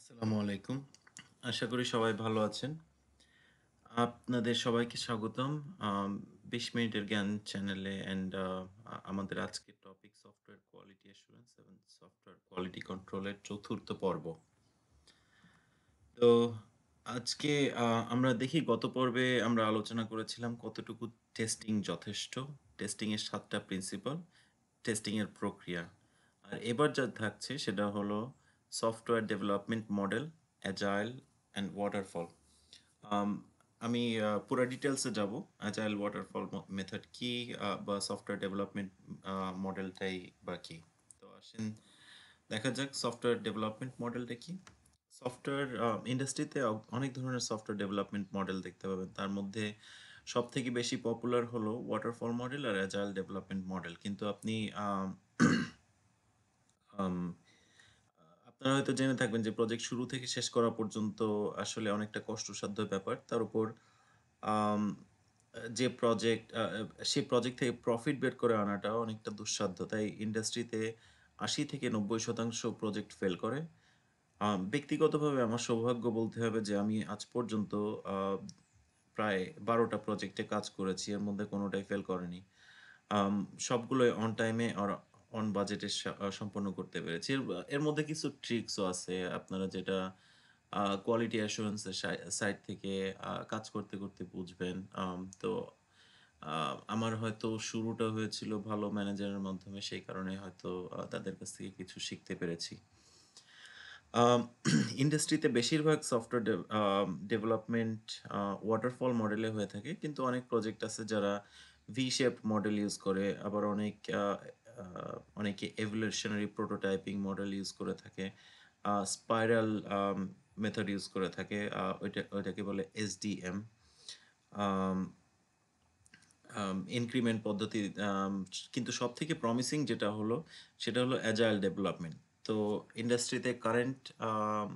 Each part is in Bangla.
আসসালামু আলাইকুম। আশা করি সবাই ভালো আছেন। আপনাদের সবাইকে স্বাগতম। ২০ মিনিটের জ্ঞান চ্যানেলে আমাদের আজকের টপিক সফটওয়্যার কোয়ালিটি অ্যাসুরেন্স এবং সফটওয়্যার কোয়ালিটি কন্ট্রোল এর ৪র্থ পর্ব। তো আজকে আমরা দেখি গত পর্বে আমরা আলোচনা করেছিলাম কতটুকু টেস্টিং যথেষ্ট, টেস্টিং এর ৭ টা প্রিন্সিপাল, টেস্টিং এর প্রক্রিয়া। আর এবার যা থাকছে সেটা হলো software development model, agile and waterfall. আম আমি পুরা ডিটেইলসে যাব। অ্যাজাইল ওয়াটারফল মেথড কি বা সফটওয়্যার ডেভেলপমেন্ট মডেলটাই বা কি। তো আসেন দেখা যাক সফটওয়্যার ডেভেলপমেন্ট মডেলটা কি। সফটওয়্যার ইন্ডাস্ট্রিতে অনেক ধরনের সফটওয়্যার ডেভেলপমেন্ট মডেল দেখতে পাবেন। তার মধ্যে সবথেকে বেশি পপুলার হলো ওয়াটারফল মডেল আর অ্যাজাইল ডেভেলপমেন্ট মডেল। কিন্তু আপনি আম আপনারা হয়তো জেনে থাকবেন যে প্রজেক্ট শুরু থেকে শেষ করা পর্যন্ত আসলে অনেকটা কষ্টসাধ্য ব্যাপার। তার উপর আম যে প্রজেক্ট সেই প্রজেক্ট থেকে প্রফিট বের করে আনাটাও অনেকটা দুঃসাধ্য। তাই ইন্ডাস্ট্রিতে ৮০-৯০% প্রজেক্ট ফেল করে। ব্যক্তিগতভাবে আমার সৌভাগ্য বলতে হবে যে আমি আজ পর্যন্ত আ প্রায় ১২ টা প্রজেক্টে কাজ করেছি। এর মধ্যে কোনটাই ফেল করেনি। আম সবগুলোই অন টাইমে অর অন বাজেটে সম্পন্ন করতে পেরেছি। এর মধ্যে কিছু ট্রিকসও আছে। আপনারা যেটা কোয়ালিটি অ্যাসুরেন্স এর সাইড থেকে কাজ করতে, করতে বুঝবেন। তো আ আমার হয়তো শুরুটা হয়েছিল ভালো ম্যানেজারের মাধ্যমে। সেই কারণে হয়তো তাদের কাছ থেকে কিছু শিখতে পেরেছি। আম ইন্ডাস্ট্রিতে বেশিরভাগ সফটওয়্যার ডেভেলপমেন্ট ওয়াটারফল মডেলে হয়ে থাকে। কিন্তু অনেক প্রজেক্ট আছে যারা ভি শেপড মডেল ইউজ করে। আবার আ আ অনেকে এভোলিউশনারি প্রোটোটাইপিং মডেল ইউজ করে থাকে। স্পাইরাল মেথড ইউজ করে থাকে। ওইটাকে বলে এসডিএম। আম ইনক্রিমেন্ট পদ্ধতি কিন্তু সবথেকে প্রমিসিং যেটা হলো, সেটা হলো অ্যাজাইল ডেভেলপমেন্ট। তো ইন্ডাস্ট্রিতে কারেন্ট আম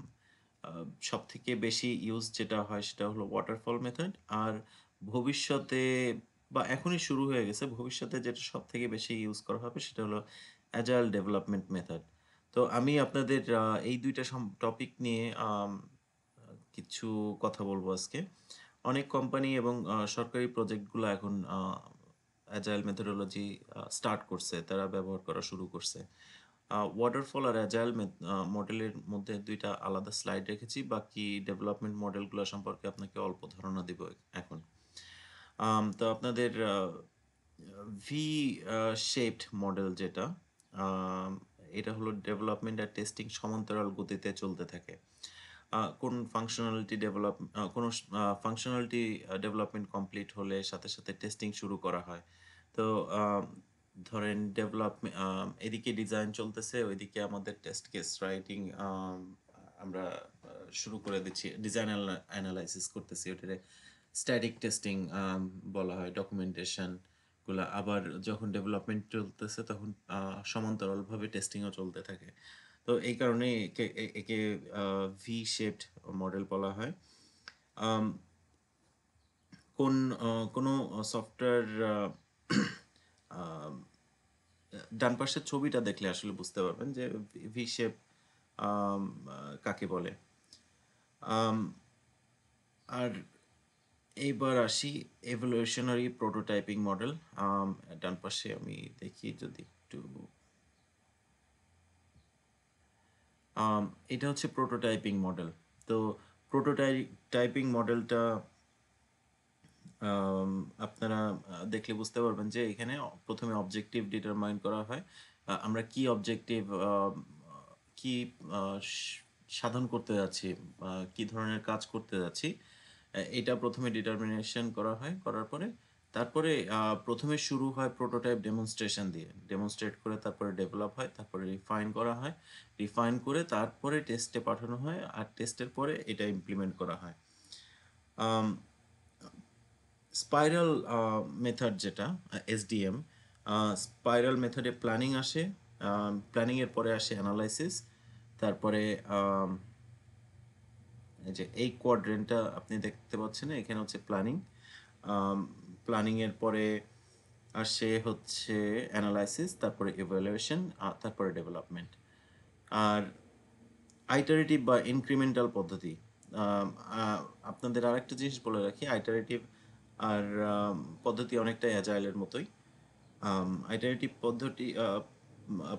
আ সবথেকে বেশি ইউজ যেটা হয় সেটা হলো ওয়াটারফল মেথড। আর ভবিষ্যতে বা এখনই শুরু হয়ে গেছে, ভবিষ্যতে যেটা সবথেকে বেশি ইউজ করা হবে সেটা হলো অ্যাজাইল ডেভেলপমেন্ট মেথড। তো আমি আপনাদের এই ২ টা টপিক নিয়ে কিছু কথা বলব আজকে। অনেক কোম্পানি এবং সরকারি প্রজেক্টগুলা এখন অ্যাজাইল মেথোডোলজি স্টার্ট করছে। তারা ব্যবহার করা শুরু করছে। ওয়াটারফল আর অ্যাজাইল মডেলের মধ্যে ২ টা আলাদা স্লাইড রেখেছি। বাকি ডেভেলপমেন্ট মডেলগুলা সম্পর্কে আপনাকে অল্প ধারণা দিব এখন। তো আপনাদের ভি শেপড মডেল যেটা, আম এটা হলো ডেভেলপমেন্ট আর টেস্টিং সমান্তরাল গতিতে চলতে থাকে। কোন ফাংশনালিটি কোনো ফাংশনালিটি ডেভেলপমেন্ট কমপ্লিট হলে সাথে, সাথে টেস্টিং শুরু করা হয়। তো ধরেন এদিকে ডিজাইন চলতেছে, ওইদিকে আমাদের টেস্ট কেস রাইটিং আমরা শুরু করে দিচ্ছি। ডিজাইন এনালাইসিস করতেছি। ওটারে স্ট্যাটিক টেস্টিং বলা হয়, ডকুমেন্টেশন গুলা। আবার যখন ডেভেলপমেন্ট চলতেছে তখন সমান্তরালভাবে টেস্টিংও চলতে থাকে। তো এই কারণে একে ভি শেপড মডেল বলা হয়। আম কোন কোনো সফটওয়্যার আম ডান পাশের ছবিটা দেখলে আসলে বুঝতে পারবেন যে ভি শেপ আম আ কাকে বলে। আম আর এইবার আসি evolutionary prototyping মডেল। ডান পাশে আমি দেখি যদি একটু আম এটা হচ্ছে প্রোটোটাইপিং মডেল। তো টাইপিং মডেলটা আম আপনারা দেখলে বুঝতে পারবেন যে এখানে ১ম এ অবজেক্টিভ ডিটারমাইন করা হয়। আমরা কি অবজেক্টিভ কি আ স সাধন করতে যাচ্ছি, কি ধরনের কাজ করতে যাচ্ছি, এটা ১ম এ ডিটারমিনেশন করা হয়। করার পরে তারপরে ১ম এ শুরু হয় প্রোটোটাইপ ডেমনস্ট্রেশন দিয়ে। ডেমনস্ট্রেট করে তারপরে ডেভেলপ হয়, তারপরে রিফাইন করা হয়। রিফাইন করে তারপরে টেস্টে পাঠানো হয়। আর টেস্টের পরে এটা ইমপ্লিমেন্ট করা হয়। আম স্পাইরাল মেথড যেটা এসডিএম, স্পাইরাল মেথডে প্ল্যানিং আসে। প্ল্যানিং এর পরে আসে এনালাইসিস। তারপরে আম এই যে এই কোয়াড্রেন্টটা আপনি দেখতে পাচ্ছেন, এখানে হচ্ছে প্ল্যানিং। আম প্ল্যানিং এর পরে আসে হচ্ছে এনালাইসিস, তারপরে ইভালুয়েশন, তারপরে ডেভেলপমেন্ট। আর আইটারেটিভ বা ইনক্রিমেন্টাল পদ্ধতি। আম আ আপনাদের আরেকটা জিনিস বলে রাখি, আইটারেটিভ আর পদ্ধতি অনেকটাই অ্যাজাইলের মতোই। আইটারেটিভ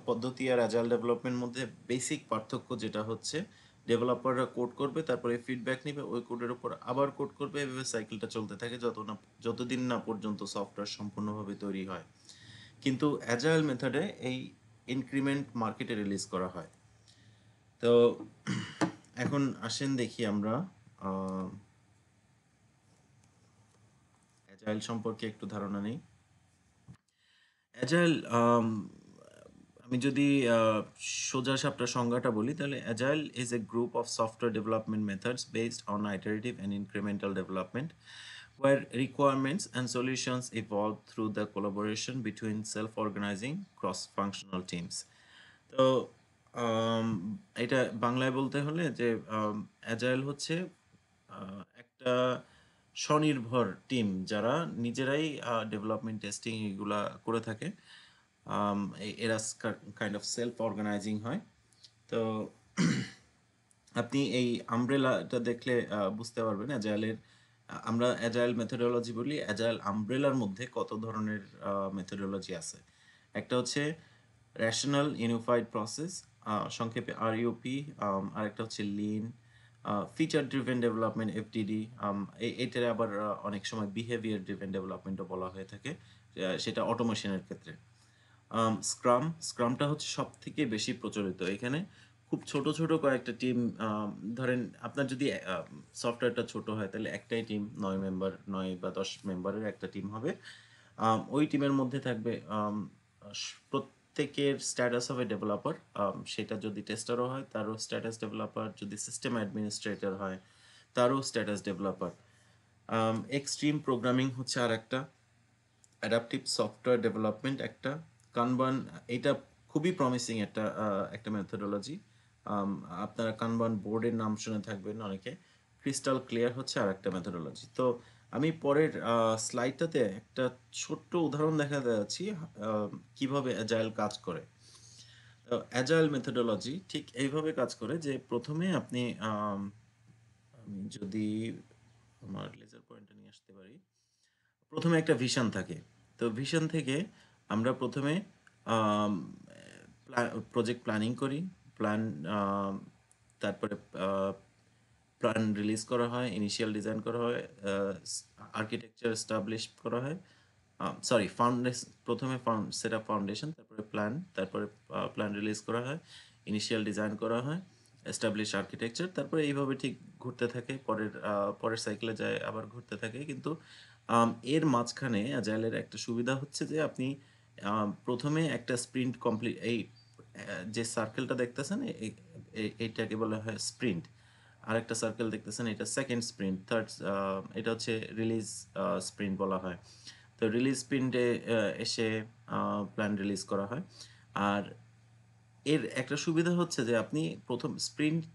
পদ্ধতি আর অ্যাজাইল ডেভেলপমেন্ট মধ্যে বেসিক পার্থক্য যেটা হচ্ছে, ডেভেলপাররা কোড করবে, তারপরে ফিডব্যাক নিবে, ওই কোডের উপর আবার কোড করবে, এভাবে সাইকেলটা চলতে থাকে যতদিন না পর্যন্ত সফটওয়্যার সম্পূর্ণভাবে তৈরি হয়। কিন্তু অ্যাজাইল মেথডে এই ইনক্রিমেন্ট মার্কেটে রিলিজ করা হয়। তো এখন আসেন দেখি আমরা অ্যাজাইল সম্পর্কে একটু ধারণা নেই। অ্যাজাইল, আমি যদি সোজা সাপটা সংজ্ঞাটা বলি, তাহলে agile is a group of software development methods based on iterative and incremental development where requirements and solutions evolve through the collaboration between self-organizing cross-functional teams. তো আম, এটা বাংলায় বলতে হলে যে অ্যাজাইল হচ্ছে একটা স্বনির্ভর টিম যারা নিজেরাই ডেভেলপমেন্ট টেস্টিং এগুলা করে থাকে। এরা কাইন্ড অফ সেলফ অর্গানাইজিং হয়। তো আপনি এই আমব্রেলাটা দেখলে বুঝতে পারবেন অ্যাজাইলের, আমরা অ্যাজাইল মেথোডোলজি বলি, অ্যাজাইল আমব্রেলার মধ্যে কত ধরনের মেথোডোলজি আছে। একটা হচ্ছে রেশনাল ইউনিফাইড প্রসেস, সংক্ষেপে আরইউপি। আরেকটা হচ্ছে lean, feature driven development FDD. এটার আবার অনেক সময় বিহেভিয়ার ড্রিভেন ডেভেলপমেন্টও বলা হয়ে থাকে, সেটা অটোমেশনের ক্ষেত্রে। স্ক্রামটা হচ্ছে সব থেকে বেশি প্রচলিত এখানে। খুব ছোট ছোট কয়েকটা টিম, ধরেন আপনার যদি সফটওয়্যারটা ছোট হয় তাহলে একটাই টিম, 9 মেম্বার, 9 বা 10 মেম্বারের একটা টিম হবে। ওই টিমের মধ্যে থাকবে প্রত্যেকের স্ট্যাটাস হবে ডেভেলপার। সেটা যদি টেস্টারও হয় তারও স্ট্যাটাস ডেভেলপার, যদি সিস্টেম অ্যাডমিনিস্ট্রেটর হয় তারও স্ট্যাটাস ডেভেলপার। এক্সট্রিম প্রোগ্রামিং হচ্ছে আর একটা, অ্যাডাপটিভ সফটওয়্যার ডেভেলপমেন্ট একটা, কানবান। এটা খুবই প্রমিসিং একটা একটা মেথোডোলজি। আপনারা কানবান বোর্ডের নাম শুনে থাকবেন অনেকে। ক্রিস্টাল ক্লিয়ার হচ্ছে আর একটা মেথোডোলজি। তো আমি পরের স্লাইডটাতে একটা ছোট্ট উদাহরণ দেখা যাচ্ছি কিভাবে অ্যাজাইল কাজ করে। অ্যাজাইল মেথোডোলজি ঠিক এইভাবে কাজ করে যে প্রথমে আপনি আমি যদি আমার লেজার পয়েন্টটা নিয়ে আসতে পারি, প্রথমে একটা ভিশন থাকে। তো ভিশন থেকে আমরা প্রথমে প্রজেক্ট প্ল্যানিং করি। প্ল্যান, তারপরে প্ল্যান রিলিজ করা হয়, ইনিশিয়াল ডিজাইন করা হয়, আর্কিটেকচার এস্টাবলিশ করা হয়। সরি, ফাউন্ডেশন প্রথমে, সেট আপ ফাউন্ডেশন, তারপরে প্ল্যান, তারপরে প্ল্যান রিলিজ করা হয়, ইনিশিয়াল ডিজাইন করা হয়, এস্টাবলিশ আর্কিটেকচার, তারপরে এইভাবে ঠিক ঘুরতে থাকে। পরের সাইকেলে যায়, আবার ঘুরতে থাকে। কিন্তু এর মাঝখানে অ্যাজাইলের একটা সুবিধা হচ্ছে যে আপনি প্রথমে একটা স্প্রিন্ট কমপ্লিট, এই যে সার্কেলটা দেখতেছেন এইটাকে বলা হয় স্প্রিন্ট। আরেকটা সার্কেল দেখতেছেন, এটা সেকেন্ড স্প্রিন্ট, থার্ড, এটা হচ্ছে রিলিজ স্প্রিন্ট বলা হয়। তো রিলিজ স্প্রিন্টে এসে প্ল্যান রিলিজ করা হয়। আর এর একটা সুবিধা হচ্ছে যে আপনি প্রথম স্প্রিন্ট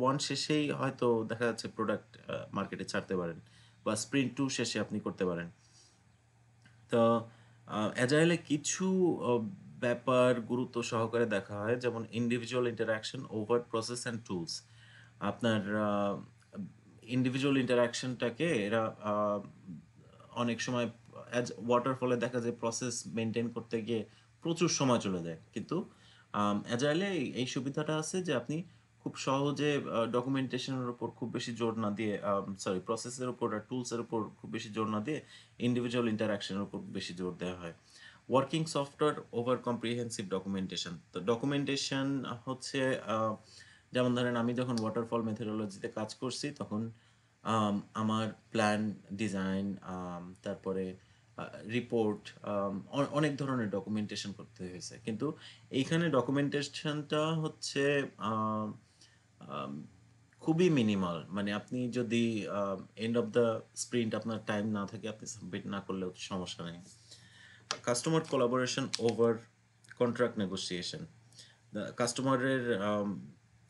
1 শেষেই হয়তো দেখা যাচ্ছে প্রোডাক্ট মার্কেটে ছাড়তে পারেন, বা স্প্রিন্ট 2 শেষে আপনি করতে পারেন। তো অ্যাজাইলে কিছু ব্যাপার গুরুত্ব সহকারে দেখা হয়, যেমন individual interaction over process and tools. আপনার ইন্ডিভিজুয়াল ইন্টারাকশনটাকে এরা অনেক সময় অ্যাজ ওয়াটারফলে দেখা যায় প্রসেস মেনটেন করতে গিয়ে প্রচুর সময় চলে যায়। কিন্তু অ্যাজাইলে এই সুবিধাটা আছে যে আপনি খুব সহজে ডকুমেন্টেশনের উপর খুব বেশি জোর না দিয়ে, সরি, প্রসেসের উপর আর টুলসের উপর খুব বেশি জোর না দিয়ে ইন্ডিভিজুয়াল ইন্টারাকশনের উপর বেশি জোর দেওয়া হয়। Working software over comprehensive documentation. তো ডকুমেন্টেশন হচ্ছে, যেমন ধরেন আমি যখন ওয়াটারফল মেথোডোলজিতে কাজ করছি তখন আমার প্ল্যান, ডিজাইন, তারপরে রিপোর্ট, অনেক ধরনের ডকুমেন্টেশন করতে হয়েছে। কিন্তু এইখানে ডকুমেন্টেশনটা হচ্ছে আম, আম, খুবই মিনিমাল। মানে আপনি যদি এন্ড অফ দ্য স্প্রিন্ট আপনার টাইম না থাকে, আপনি সাবমিট না করলেও সমস্যা নেই। Customer collaboration over contract negotiation. কাস্টমারের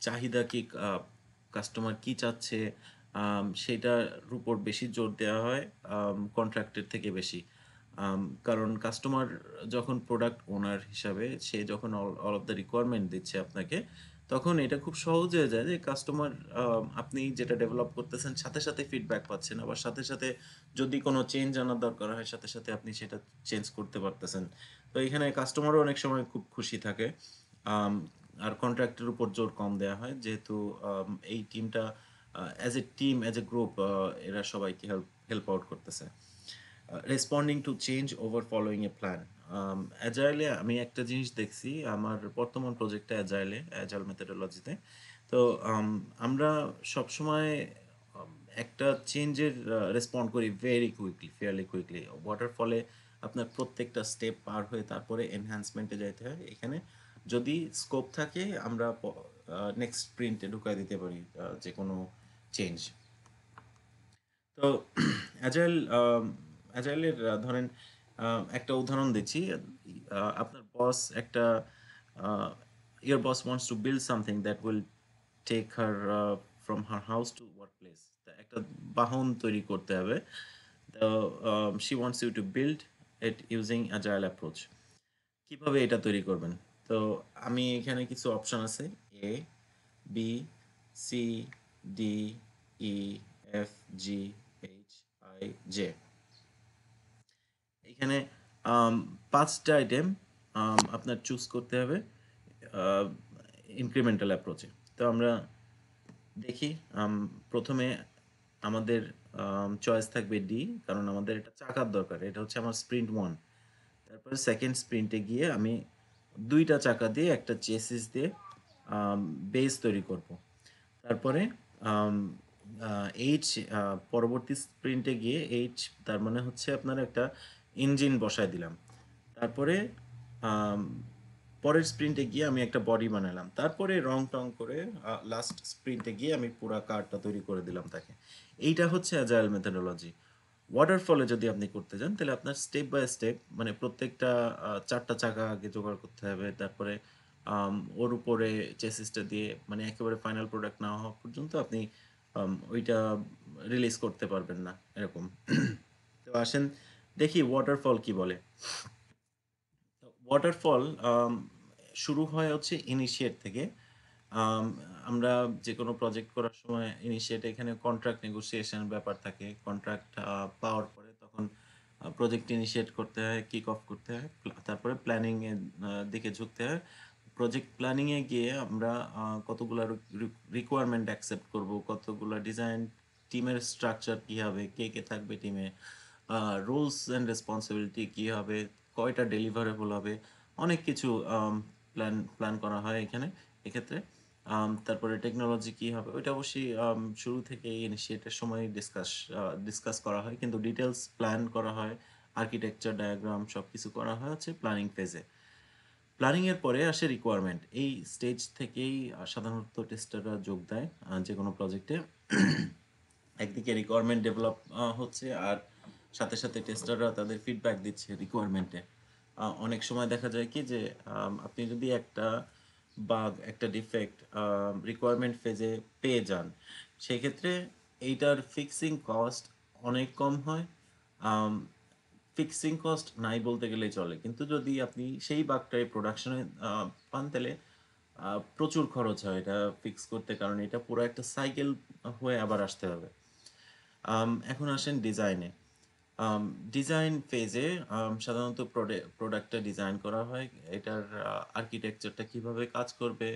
চাহিদা কি, কাস্টমার কি চাচ্ছে, সেটার উপর বেশি জোর দেওয়া হয় কন্ট্রাক্টের থেকে বেশি। কারণ কাস্টমার যখন প্রোডাক্ট ওনার হিসাবে, সে যখন অল অফ দ্য রিকোয়ারমেন্ট দিচ্ছে আপনাকে, তখন এটা খুব সহজ হয়ে যায় যে কাস্টমার, আপনি যেটা ডেভেলপ করতেছেন সাথে সাথে ফিডব্যাক পাচ্ছেন, আবার সাথে সাথে যদি কোনো চেঞ্জ আনার দরকার হয় সাথে সাথে আপনি সেটা চেঞ্জ করতে পারতেছেন। তো এখানে কাস্টমারও অনেক সময় খুব খুশি থাকে। আম, আর কন্ট্রাক্টের উপর জোর কম দেওয়া হয় যেহেতু এই টিমটা as a team, as a group, এরা সবাইকে হেল্প হেল্প আউট করতেছে। Responding to change over following a plan. অ্যাজাইলে আমি একটা জিনিস দেখছি আমার বর্তমান প্রজেক্টে, অ্যাজাইল মেথোডোলজিতে। তো আমরা সবসময় আম, একটা চেঞ্জের রেসপন্ড করি ফেয়ারলি কুইকলি। ওয়াটার ফলে আপনার প্রত্যেকটা স্টেপ পার হয়ে তারপরে এনহ্যান্সমেন্টে যাইতে হয়। এখানে যদি স্কোপ থাকে আমরা নেক্সট প্রিন্টে ঢুকাই দিতে পারি যে কোনো চেঞ্জ। তো অ্যাজাইল অ্যাজাইলের ধরেন একটা উদাহরণ দিচ্ছি। আপনার বস একটা your boss wants to build something that will take her from her house to workplace. তা একটা বাহন তৈরি করতে হবে। তো she wants you to build it using agile approach. কিভাবে এটা তৈরি করবেন? তো আমি এখানে কিছু অপশন আছে, A, B, C, D, E, F, G, H, I, J. এখানে আম, 5টা আইটেম আপনার চুজ করতে হবে ইনক্রিমেন্টাল অ্যাপ্রোচে। তো আমরা দেখি, প্রথমে আমাদের চয়েস থাকবে ডি, কারণ আমাদের এটা চাকার দরকার, এটা হচ্ছে আমার স্প্রিন্ট 1। তারপরে সেকেন্ড স্প্রিন্টে গিয়ে আমি 2টা চাকা দিয়ে একটা চেসিস দিয়ে বেস তৈরি করব। তারপরে এইচ, পরবর্তী স্প্রিন্টে গিয়ে এইচ, তার মানে হচ্ছে আপনার একটা ইঞ্জিন বসায় দিলাম। তারপরে আম, পরের স্প্রিন্টে গিয়ে আমি একটা বডি বানালাম। তারপরে রং টং করে লাস্ট স্প্রিন্টে গিয়ে আমি পুরা কারটা তৈরি করে দিলাম তাকে। এইটা হচ্ছে অ্যাজাইল মেথোডোলজি। ওয়াটারফলে যদি আপনি করতে যান তাহলে আপনার স্টেপ বাই স্টেপ, মানে প্রত্যেকটা 4টা চাকা আগে জোগাড় করতে হবে। তারপরে ওর উপরে চেসিসটা দিয়ে মানে একেবারে ফাইনাল প্রোডাক্ট না হওয়া পর্যন্ত আপনি ওইটা রিলিজ করতে পারবেন না এরকম। তো আসেন দেখি ওয়াটারফল কি বলে। ওয়াটারফল শুরু হয় হচ্ছে ইনিশিয়েট থেকে। আম, আমরা যে কোনো প্রজেক্ট করার সময় ইনিশিয়েট, এখানে কন্ট্রাক্ট নেগোসিয়েশন ব্যাপার থাকে। কন্ট্রাক্ট পাওয়ার পরে তখন প্রজেক্ট ইনিশিয়েট করতে হয়, কিক অফ করতে হয়, তারপরে প্ল্যানিং এর দিকে ঝুঁকতে হয়। প্রজেক্ট প্ল্যানিং এ গিয়ে আমরা কতগুলো রিকোয়ারমেন্ট অ্যাকসেপ্ট করব, কতগুলো ডিজাইন, টিমের স্ট্রাকচার কি হবে, কে কে থাকবে টিমে, রোলস অ্যান্ড রেসপন্সিবিলিটি কি হবে, কয়টা ডেলিভারেবল হবে, অনেক কিছু প্ল্যান প্ল্যান করা হয় এখানে এক্ষেত্রে। তারপরে টেকনোলজি কি হবে ওইটা অবশ্যই শুরু থেকে ইনিশিয়েটের সময় ডিসকাস করা হয়, কিন্তু ডিটেলস প্ল্যান করা হয়। আর্কিটেকচার ডায়াগ্রাম সব কিছু করা হয় হচ্ছে প্ল্যানিং ফেজে। প্ল্যানিং এর পরে আসে রিকোয়ারমেন্ট। এই স্টেজ থেকেই সাধারণত টেস্টাররা যোগ দেয় যে কোনো প্রজেক্টে। একদিকে রিকোয়ারমেন্ট ডেভেলপ হচ্ছে, আর সাথে সাথে টেস্টাররা তাদের ফিডব্যাক দিচ্ছে রিকোয়ারমেন্টে। অনেক সময় দেখা যায় কি যে আপনি যদি একটা বাগ, একটা ডিফেক্ট রিকোয়ারমেন্ট ফেজে পেয়ে যান, সেক্ষেত্রে এইটার ফিক্সিং কস্ট অনেক কম হয়। ফিক্সিং কস্ট নাই বলতে গেলেই চলে, কিন্তু যদি আপনি সেই বাগটাই প্রোডাকশনে পান তাহলে প্রচুর খরচ হয় এটা ফিক্স করতে, কারণ এটা পুরো একটা সাইকেল হয়ে আবার আসতে হবে। এখন আসেন ডিজাইনে। ডিজাইন ফেজে সাধারণত প্রোডাক্টটা ডিজাইন করা হয়। এটার আর্কিটেকচারটা কিভাবে কাজ করবে,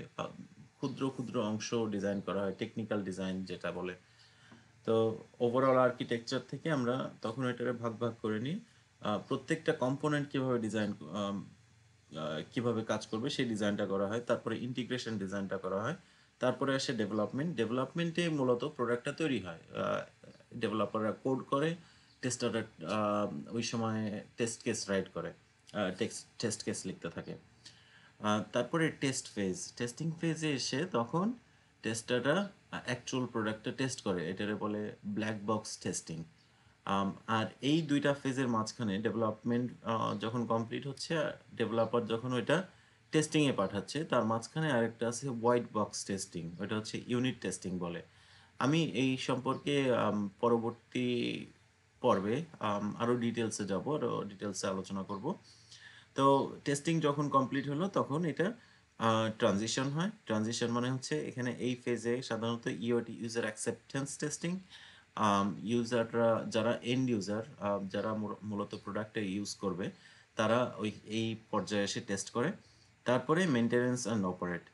ক্ষুদ্র ক্ষুদ্র অংশ ডিজাইন করা হয়, টেকনিক্যাল ডিজাইন যেটা বলে। তো ওভারঅল আর্কিটেকচার থেকে আমরা তখন এটারে ভাগ ভাগ করে নিই। প্রত্যেকটা কম্পোনেন্ট কিভাবে ডিজাইন, কিভাবে কাজ করবে সেই ডিজাইনটা করা হয়। তারপরে ইন্টিগ্রেশন ডিজাইনটা করা হয়। তারপরে আসে ডেভেলপমেন্টে মূলত প্রোডাক্টটা তৈরি হয়। ডেভেলপাররা কোড করে, টেস্টাররা ওই সময় টেস্ট কেস রাইট করে, টেস্ট কেস লিখতে থাকে। তারপরে টেস্টিং ফেজে এসে তখন টেস্টাররা অ্যাকচুয়াল প্রোডাক্টটা টেস্ট করে, এটারে বলে ব্ল্যাক বক্স টেস্টিং। আর এই 2টা ফেজের মাঝখানে ডেভেলপমেন্ট যখন কমপ্লিট হচ্ছে, ডেভেলপার যখন ওইটা টেস্টিংয়ে পাঠাচ্ছে, তার মাঝখানে আরেকটা আছে হোয়াইট বক্স টেস্টিং, ওইটা হচ্ছে ইউনিট টেস্টিং বলে। আমি এই সম্পর্কে পরবর্তী পর্বে আরও ডিটেলসে যাব, আরও ডিটেলসে আলোচনা করব। তো টেস্টিং যখন কমপ্লিট হলো তখন এটা ট্রানজিশন হয়। ট্রানজিশন মানে হচ্ছে এখানে এই ফেজে সাধারণত ইউআরটি ইউজার অ্যাকসেপ্টেন্স টেস্টিং ইউজাররা যারা এন্ড ইউজার যারা মূলত প্রোডাক্টটা ইউজ করবে তারা এই পর্যায়ে এসে টেস্ট করে। তারপরে মেইনটেন্যান্স অ্যান্ড অপারেট।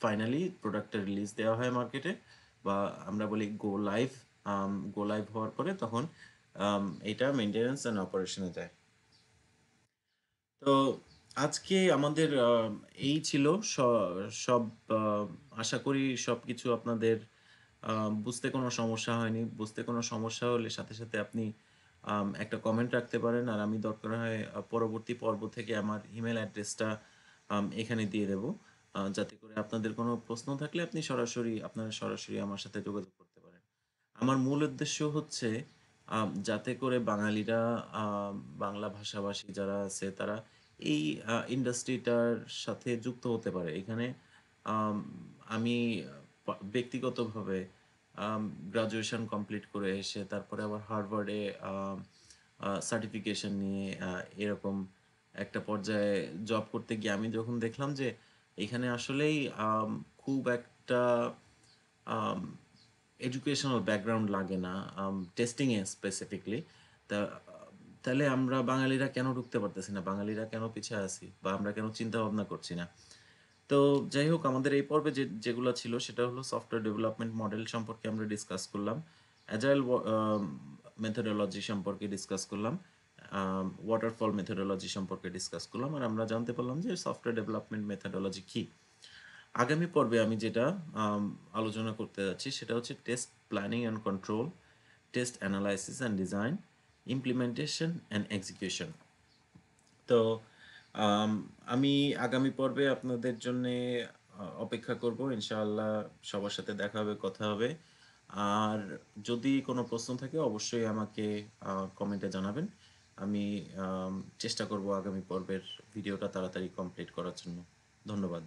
ফাইনালি প্রোডাক্টটা রিলিজ দেওয়া হয় মার্কেটে বা আমরা বলি গো লাইভ। গো লাইভ হওয়ার পরে তখন এটা মেইনটেন্যান্স অ্যান্ড অপারেশনে যায়। তো আজকে আমাদের এই ছিল সব আশা করি সবকিছু আপনাদের বুঝতে কোনো সমস্যা হয়নি। বুঝতে কোনো সমস্যা হলে সাথে, সাথে আপনি একটা কমেন্ট রাখতে পারেন। আর আমি দরকার হয় পরবর্তী পর্ব থেকে আমার ইমেইল অ্যাড্রেসটা এখানে দিয়ে দেব। যাতে করে আপনাদের কোনো প্রশ্ন থাকলে আপনারা সরাসরি আমার সাথে যোগাযোগ করতে পারেন। আমার মূল উদ্দেশ্য হচ্ছে যাতে করে বাঙালিরা বাংলা ভাষাভাষী যারা আছে তারা এই ইন্ডাস্ট্রিটার সাথে যুক্ত হতে পারে। এখানে আম আমি ব্যক্তিগতভাবে আম গ্র্যাজুয়েশন কমপ্লিট করে এসে তারপরে আবার হার্ভার্ডে সার্টিফিকেশন নিয়ে এরকম একটা পর্যায়ে জব করতে গিয়ে আমি যখন দেখলাম যে এখানে আসলেই খুব একটা আম এডুকেশনাল ব্যাকগ্রাউন্ড লাগে না টেস্টিং এ স্পেসিফিকলি। তা তাহলে আমরা বাঙালিরা কেন ঢুকতে পারতেছি না? বাঙালিরা কেন পিছিয়ে আছি? বা আমরা কেন চিন্তা ভাবনা করছি না? তো যাই হোক আমাদের এই পর্বে যেগুলা ছিল সেটা হলো সফটওয়্যার ডেভেলপমেন্ট মডেল সম্পর্কে আমরা ডিসকাস করলাম। অ্যাজাইল মেথোডোলজি সম্পর্কে ডিসকাস করলাম। ওয়াটারফল মেথোডোলজি সম্পর্কে ডিসকাস করলাম। আর আমরা জানতে পারলাম যে সফটওয়্যার ডেভেলপমেন্ট মেথোডোলজি কি? আগামী পর্বে আমি যেটা আলোচনা করতে যাচ্ছি সেটা হচ্ছে test planning and control, test analysis and design, implementation and execution. তো আম আমি আগামী পর্বে আপনাদের জন্যে অপেক্ষা করব। ইনশাআল্লাহ সবার সাথে দেখা হবে, কথা হবে। আর যদি কোনো প্রশ্ন থাকে অবশ্যই আমাকে কমেন্টে জানাবেন। আমি চেষ্টা করব আগামী পর্বের ভিডিওটা তাড়াতাড়ি কমপ্লিট করার জন্য। ধন্যবাদ।